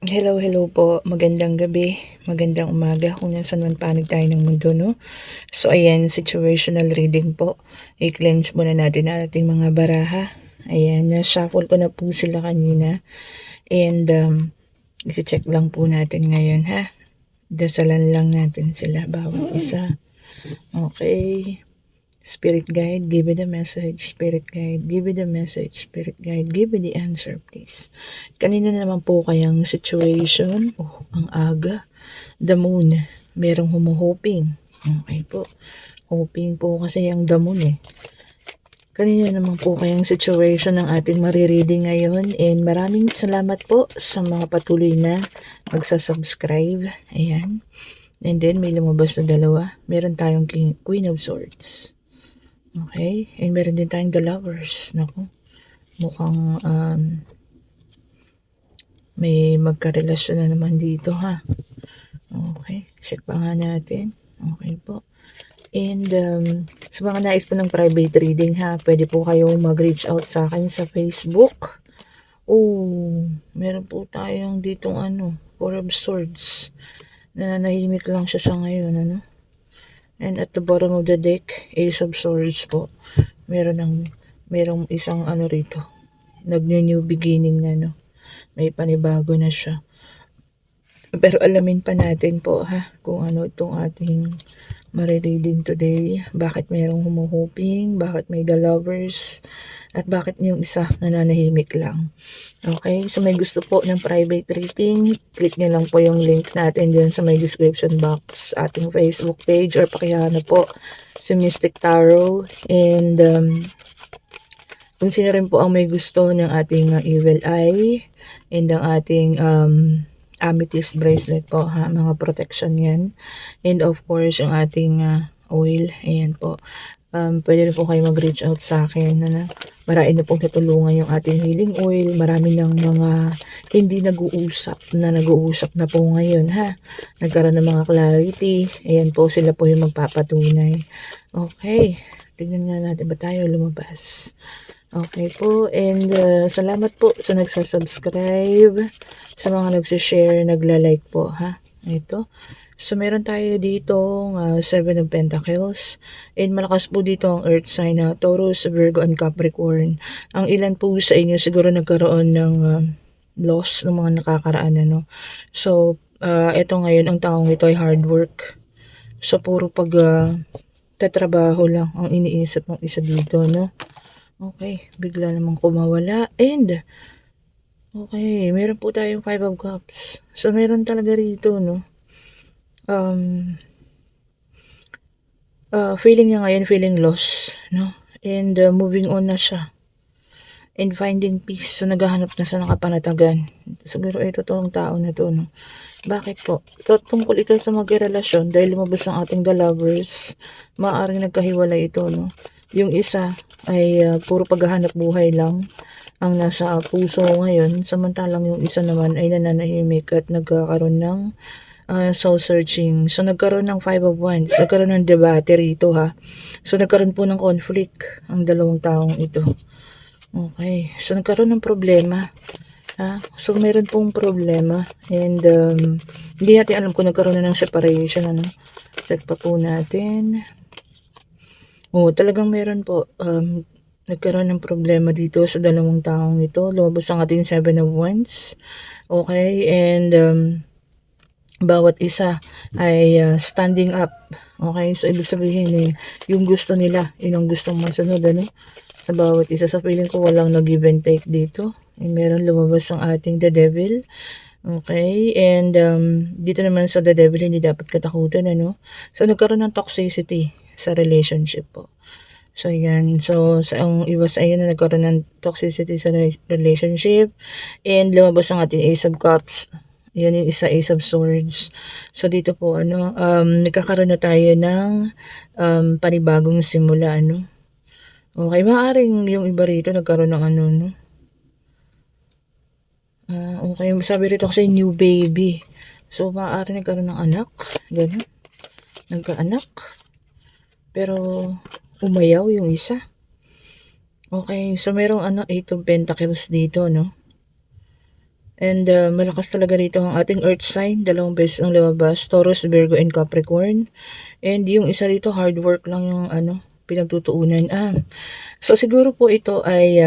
Hello, hello po. Magandang gabi, magandang umaga kung nasaan man panig tayo ng mundo, no? So, ayan, situational reading po. I-cleanse muna natin ang ating mga baraha. Ayan, na-shuffle ko na po sila kanina. And, isi-check lang po natin ngayon, ha? Dasalan lang natin sila, bawat isa. Okay. Spirit guide, give me the message. Spirit guide, give me the message. Spirit guide, give me the answer, please. Kanina naman po kayang situation. Oh, ang aga. The moon. Merong humuhoping. Okay po. Hoping po kasi ang the moon eh. Kanina naman po kayang situation ng ating marireading ngayon. And maraming salamat po sa mga patuloy na magsasubscribe. Ayan. And then may lumabas na dalawa. Meron tayong Queen of Swords. Okay. And meron din tayong The Lovers. Naku. Mukhang may magkarelasyon na naman dito ha. Okay. Check pa nga natin. Okay po. And sa mga nais po ng private reading ha, pwede po kayong mag-reach out sa akin sa Facebook. Oh, meron po tayong ditong Four of Swords. Nananahimik lang siya sa ngayon, ano? And at the bottom of the deck, Ace of Swords po. Merong isang rito. Nag-new beginning na, may panibago na siya. Pero alamin pa natin po ha, kung ano itong ating marireading today. Bakit mayroong humuhoping, bakit may the lovers, at bakit yung isa nananahimik lang. Okay, so may gusto po ng private reading, click nyo lang po yung link natin dyan sa may description box, ating Facebook page, or pakihanap po si Mystic Tarot. And kung sino rin po ang may gusto ng ating evil eye and ang ating amethyst bracelet po ha, mga protection yan. And of course yung ating oil, ayan po. Pwede rin po kayo mag-reach out sa akin. Marami na pong tutulungan yung ating healing oil. Marami ng mga hindi nag-uusap na po ngayon ha. Nagkaroon ng mga clarity. Ayan po, sila po yung magpapatunay. Okay, tignan nga natin ba tayo lumabas. Okay po, and salamat po sa nagsasubscribe, sa mga nagsishare, nagla-like po ha. Ito. So, meron tayo dito Seven of Pentacles. And malakas po dito ang Earth sign na Taurus, Virgo, and Capricorn. Ang ilan po sa inyo siguro nagkaroon ng loss ng mga nakakaraan. So, ito ngayon, ang taong ito ay hard work. So, puro tatrabaho lang ang iniisip ng isa dito, no? Okay, bigla namang kumawala. And, okay, meron po tayong Five of Cups. So, meron talaga rito, no? Feeling niya ngayon, feeling loss, no? And moving on na siya. And finding peace. So, naghahanap na siya ng kapanatagan. Siguro ito tong tao na to, no? Bakit po? Tungkol ito sa magrelasyon dahil lumabas ang ating the lovers. Maaaring nagkahiwalay ito, no? Yung isa ay puro paghahanap buhay lang ang nasa puso ngayon. Samantalang yung isa naman ay nananahimik at nagkakaroon ng soul searching. So, nagkaroon ng Five of Wands. Nagkaroon ng debate rito ha. So, nagkaroon po ng conflict ang dalawang taong ito. Okay. So, nagkaroon ng problema. So, meron pong problema. And, hindi natin alam kung nagkaroon na ng separation. Check pa po natin. Talagang meron po. Nagkaroon ng problema dito sa dalawang taong ito. Lumabas ang ating Seven of Wands. Okay. And, bawat isa ay standing up. Okay. So, ibig sabihin yung gusto nila, yun ang gustong masunod, sa bawat isa. Sa feeling ko walang nag-give and take dito. And meron lumabas ang ating the devil. Okay. And dito naman sa the devil, hindi dapat katakutan, So, nagkaroon ng toxicity sa relationship po. So, yan. So, sa ang iba sa na nagkaroon ng toxicity sa relationship. And lumabas ang ating Ace of Cups. Yan yung isa, Ace of Swords. So, dito po, nagkakaroon na tayo ng panibagong simula, Okay, maaaring yung iba rito nagkaroon ng okay, sabi rito kasi new baby. So, maaaring nagkaroon ng anak. Ganun. Nagkaanak. Pero, umayaw yung isa. Okay, so merong Eight of Pentacles dito, And malakas talaga rito ang ating earth sign. Dalawang beses ang lumabas. Taurus, Virgo, and Capricorn. And yung isa rito, hard work lang yung pinagtutuunan. So siguro po ito ay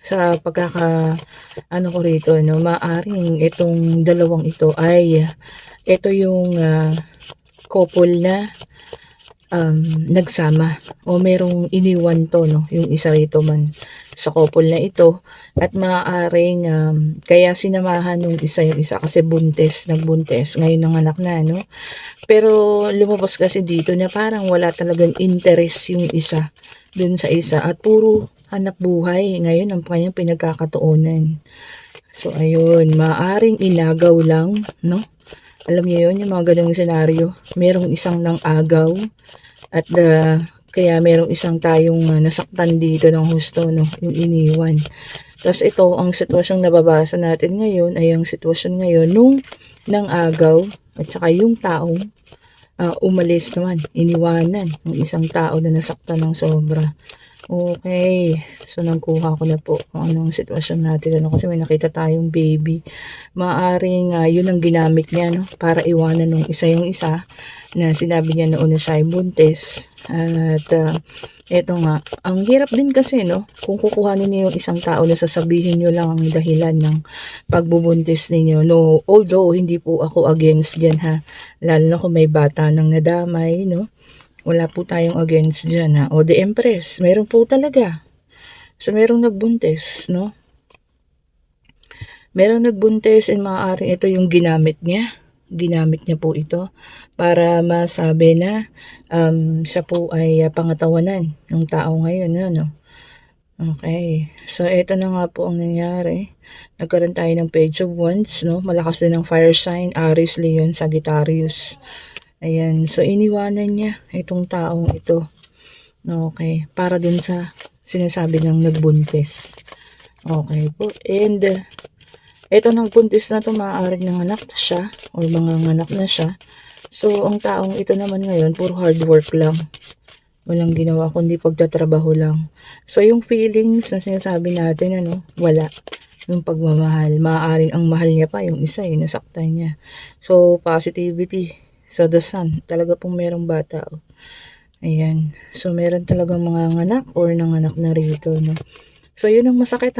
sa ko rito, maaring itong dalawang ito ay ito yung couple na nagsama o merong iniwan to, yung isa rito man sa couple na ito, at maaaring kaya sinamahan yung isa kasi nagbuntis ngayon ng anak na, pero lumabas kasi dito na parang wala talagang interest yung isa dun sa isa at puro hanap buhay ngayon ang kanyang pinagkakatuunan. So ayun, maaaring inagaw lang, alam niyo yun, yung mga ganung senaryo. Merong isang nang agaw at kaya merong isang tayong nasaktan dito ng husto, yung iniwan. Tapos ito, ang sitwasyong nababasa natin ngayon ay ang sitwasyon ngayon nung nang agaw at saka yung taong umalis naman, iniwanan ng isang tao na nasaktan ng sobra. Okay, so nagkuha ko na po kung anong sitwasyon natin, kasi may nakita tayong baby. Maaring yun ang ginamit niya, para iwanan ng isa yung isa na sinabi niya noon na siya ay buntis. At eto nga, ang hirap din kasi, kung kukuhanin niyo yung isang tao na sasabihin niyo lang ang dahilan ng pagbubuntis ninyo. No, although hindi po ako against dyan, ha, lalo na kung may bata nang nadamay, wala po tayong against dyan, ha. O the Empress, meron po talaga. So, merong nagbuntis, Merong nagbuntis and maaaring ito yung ginamit niya. Ginamit niya po ito para masabi na siya po ay pangatawanan ng tao ngayon, Okay. So, ito na nga po ang nangyari. Nagkaroon tayo ng Page of Wands, Malakas din ng fire sign, Aries, Leon, Sagittarius. Ayan, so iniwanan niya itong taong ito. Okay, para dun sa sinasabi ng nagbuntis. Okay po, and ito nagbuntis na to, maaaring nanganak na siya or manganganak na siya. So, ang taong ito naman ngayon, puro hard work lang. Walang ginawa kundi pagtatrabaho lang. So, yung feelings na sinasabi natin, wala. Yung pagmamahal, maaaring ang mahal niya pa, yung isa, nasaktan niya. So, positivity sa the sun, talaga pong merong bata. Ayan. So, meron talagang mga nganak or nanganak na rito, So, yun ang masakit,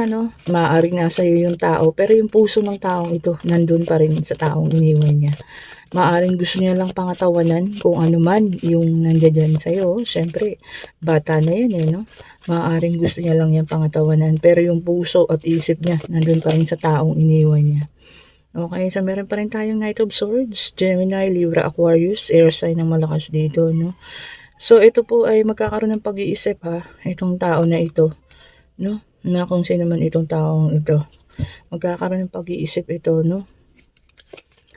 Maaaring nasa iyo yung tao, pero yung puso ng taong ito, nandun pa rin sa taong iniwan niya. Maaaring gusto niya lang pangatawanan kung ano man yung nandiyan sa'yo. Siyempre, bata na yan, Maaaring gusto niya lang yung pangatawanan, pero yung puso at isip niya, nandun pa rin sa taong iniwan niya. Okay, so meron pa rin tayong Knight of Swords, Gemini, Libra, Aquarius, air sign ng malakas dito, So, ito po ay magkakaroon ng pag-iisip, itong tao na ito, na kung sino man itong taong ito. Magkakaroon ng pag-iisip ito,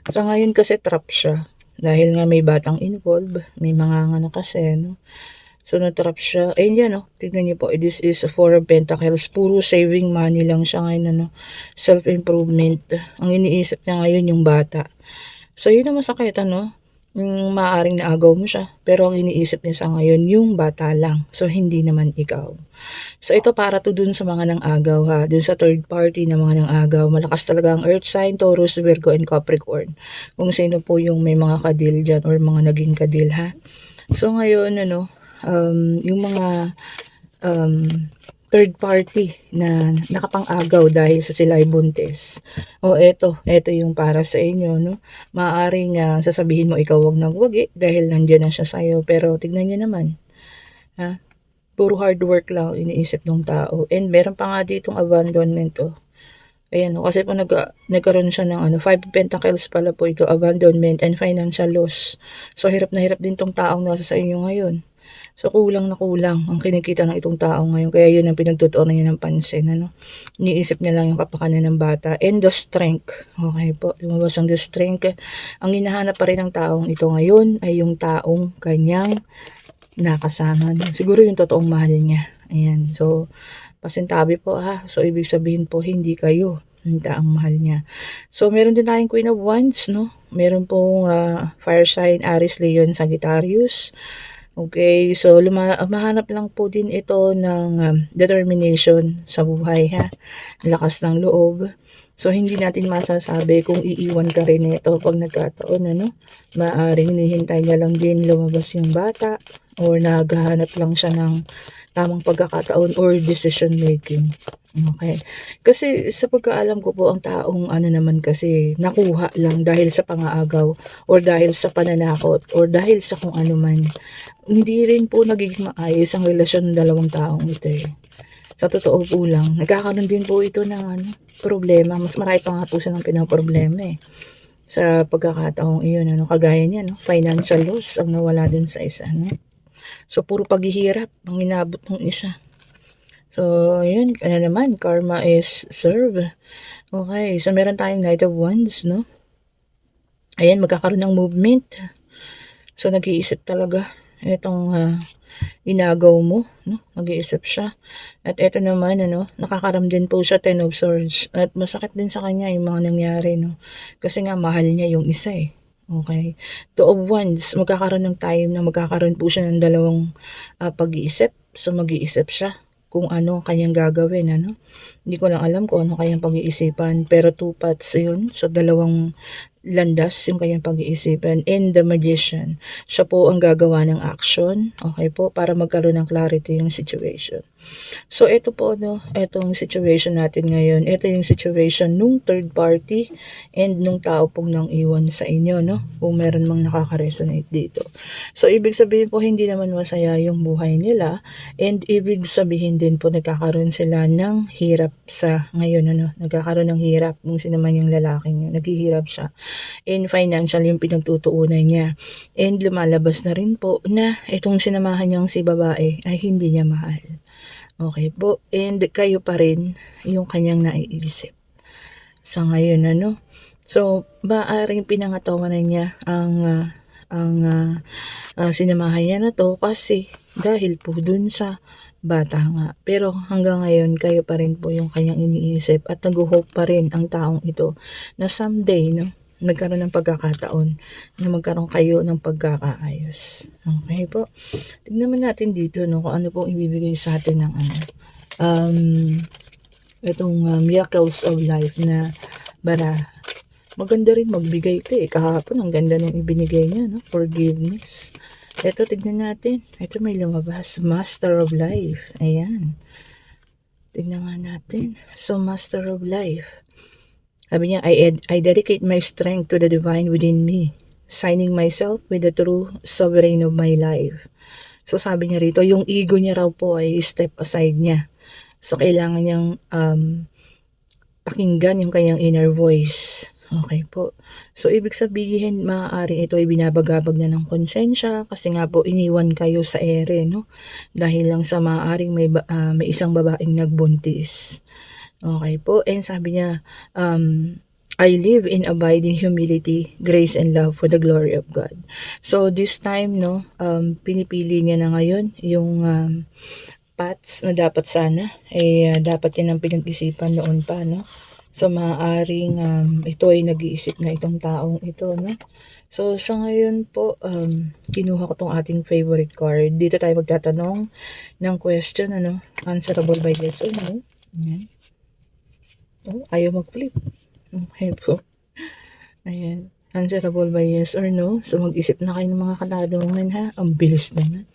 Sa ngayon kasi trap siya, dahil nga may batang involved, may mga anak kasi, So, na-trap siya. Ayun yan, tignan niyo po. This is 4 of Pentacles. Puro saving money lang siya ngayon, Self-improvement. Ang iniisip niya ngayon yung bata. So, yun ang masakit, Maaaring naagaw mo siya. Pero ang iniisip niya sa ngayon, yung bata lang. So, hindi naman ikaw. So, ito para to dun sa mga nang-agaw, ha. Dun sa third party na mga nang-agaw. Malakas talaga ang Earth sign, Taurus, Virgo, and Capricorn. Kung sino po yung may mga kadil dyan or mga naging kadil, ha. So, ngayon, yung mga third party na nakapang-agaw dahil sa sila ay buntis. O eto yung para sa inyo, Maaaring sasabihin mo ikaw wag nang wagi dahil nandiyan na siya sa'yo. Pero tignan niyo naman, puro hard work lang iniisip ng tao. And meron pa nga ditong abandonment, Ayan, kasi po nagkaroon siya ng 5 Pentacles pala po ito, abandonment and financial loss. So, hirap na hirap din tong taong nasa sa inyo ngayon. So, kulang na kulang ang kinikita ng itong tao ngayon. Kaya yun ang pinagtutuunan niya ng pansin, Iniisip niya lang yung kapakanan ng bata. And the strength. Okay po, lumabas ang the strength. Ang hinahanap pa rin ng taong ito ngayon ay yung taong kanyang nakasama. Siguro yung totoong mahal niya. Ayan, so, pasintabi po, ha. So, ibig sabihin po, hindi kayo ang mahal niya. So, meron din tayong Queen of Wands, Meron pong fire sign, Aries, Leon, Sagittarius. Okay, so mahanap lang po din ito ng determination sa buhay, ha. Lakas ng loob. So, hindi natin masasabi kung iiwan ka rin nito 'pag nagkataon ano. Maaaring hinihintay niya lang din lumabas yung bata or naghahanap lang siya ng tamang pagkakataon or decision making. Okay. Kasi sa pagkaalam ko po ang taong ano naman kasi nakuha lang dahil sa pangaagaw or dahil sa pananakot or dahil sa kung ano man. Hindi rin po nagiging maayos ang relasyon ng dalawang taong ito, eh. Sa totoo po lang, nagkakaroon din po ito ng ano, problema. Mas marami pa nga po silang pinoproblema, eh. Sa pagkakataong iyon ano, kagaya niyan 'no, financial loss ang nawala dun sa isa 'no. So, puro paghihirap ang inabot nung isa. So, yun, ano naman, karma is serve. Okay, so meron tayong Knight of Wands 'no. Ayan, magkakaroon ng movement. So, nag-iisip talaga itong, inagaw mo 'no, nag-iisip siya. At eto naman ano, nakakaramdam po siya, Ten of Swords at masakit din sa kanya yung mga nangyari 'no, kasi nga mahal niya yung isa, eh, okey. Two of Wands, magkakaroon ng time na magkakaroon po siya ng dalawang, pag-iisip. So, mag-iisip siya kung ano ang kanyang gagawin ano. Hindi ko lang alam kung ano kanyang pag-iisipan pero two paths yun sa dalawang landas yung kanyang pag-iisipan. And the Magician, siya po ang gagawa ng action, okay po, para magkaroon ng clarity yung situation. So, ito po, no, itong situation natin ngayon, ito yung situation nung third party and nung tao pong nang iwan sa inyo, no, kung meron mang nakaka-resonate dito. So, ibig sabihin po, hindi naman masaya yung buhay nila and ibig sabihin din po, nagkakaroon sila ng hirap sa ngayon, ano, nagkakaroon ng hirap kung sino man yung lalaking yun, naghihirap siya. In financial yung pinagtutuunan niya. And lumalabas na rin po na itong sinamahan niyang si babae ay hindi niya mahal. Okay po. And kayo pa rin yung kanyang naiisip sa ngayon ano. So, maaaring pinangatawanan niya ang sinamahan niya na to kasi dahil po dun sa bata nga. Pero hanggang ngayon, kayo pa rin po yung kanyang iniisip at nag-hope pa rin ang taong ito na someday, no, nagkaroon ng pagkakataon na magkaroon kayo ng pagkakaayos. Okay po. Tignan naman natin dito no, kung ano po ibibigay sa atin ng ano. Itong Miracles of Life na baraha. Maganda rin magbigay ito eh. Kahapon ang ganda nung ibinigay niya, no? Forgiveness. Ito, tignan natin. Ito may lumabas. Master of Life. Ayan. Tignan nga natin. So, Master of Life. Sabi niya, I dedicate my strength to the divine within me, signing myself with the true sovereign of my life. So sabi niya rito, yung ego niya raw po ay step aside niya. So kailangan niyang pakinggan yung kanyang inner voice. Okay po. So ibig sabihin, maaaring ito ay binabagabag na ng konsensya kasi nga po iniwan kayo sa ere, no? Dahil lang sa maaaring may isang babaeng nagbuntis. Okay po. And sabi niya, I live in abiding humility, grace, and love for the glory of God. So this time, no, pinipili niya na ngayon yung paths na dapat sana, dapat yan ang pinag-isipan noon pa, no. So maaaring ito ay nag-iisip na itong taong ito, no. So sa ngayon po, kinuha ko tong ating favorite card. Dito tayo magtatanong ng question, ano, answerable by yes or no. Ayan. Oh, ayaw mag-flip. Okay po. Ayan. Answerable by yes or no. So, mag-isip na kayo ng mga katanungan ha. Ang bilis naman.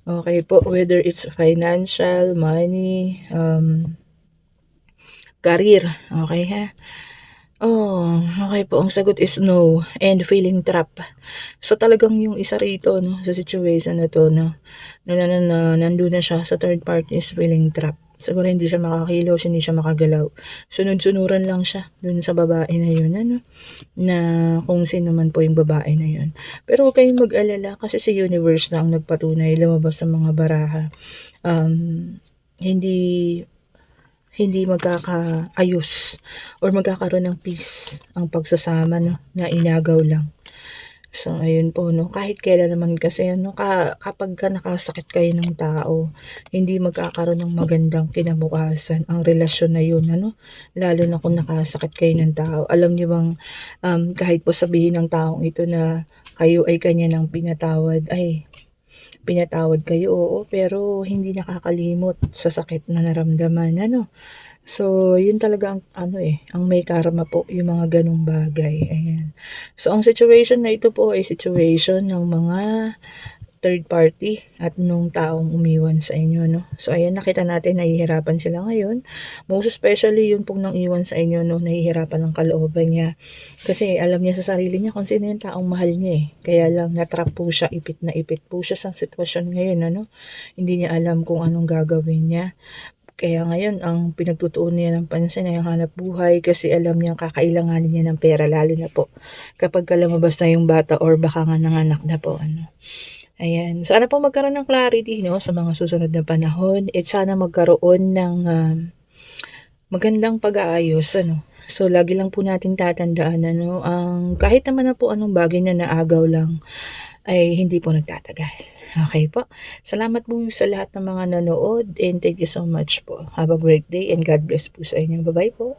Okay po. Whether it's financial, money, career. Okay ha. Oh, okay po. Ang sagot is no. And feeling trap. So, talagang yung isa rito, no, sa situation na to, no, nandun na siya sa third party is feeling trap. Siguro hindi siya makakilos, hindi siya makagalaw. Sunod-sunuran lang siya dun sa babae na yun, ano, na kung sino man po yung babae na yun. Pero huwag kayong mag-alala kasi si universe na ang nagpatunay, lumabas sa mga baraha. Hindi magkakaayos or magkakaroon ng peace ang pagsasama, no, na inagaw lang. So, ayun po, no, kahit kailan naman kasi, ano, kapag nakasakit kayo ng tao, hindi magkakaroon ng magandang kinabukasan ang relasyon na yun, ano, lalo na kung nakasakit kayo ng tao. Alam niyo bang, kahit po sabihin ng taong ito na kayo ay kanya ng pinatawad kayo, oo, pero hindi nakakalimot sa sakit na naramdaman, ano. So, yun talaga ang ano, ang may karma po, yung mga gano'ng bagay, ayan. So, ang situation na ito po ay situation ng mga third party at nung taong umiwan sa inyo, no? So, ayan, nakita natin nahihirapan sila ngayon. Most especially yung pong nang iwan sa inyo, no, nahihirapan ang kalooban niya. Kasi alam niya sa sarili niya kung sino yung taong mahal niya, eh. Kaya lang natrap po siya, ipit na ipit po siya sa sitwasyon ngayon, ano? Hindi niya alam kung anong gagawin niya. Kaya ngayon ang pinagtutuunan niya ng pansin ay ang hanapbuhay kasi alam niyang kakailanganin niya ng pera lalo na po kapagka lumabas na yung bata or baka nga nanganak na po, ano. Ayan, sana po magkaroon ng clarity, 'no, sa mga susunod na panahon at sana magkaroon ng, magandang pag-aayos, ano. So, lagi lang po nating tatandaan, ano, ang kahit naman na po anong bagay na naagaw lang ay hindi po nagtatagal. Okay po. Salamat po sa lahat ng mga nanood and thank you so much po. Have a great day and God bless po sa inyo. Bye-bye po.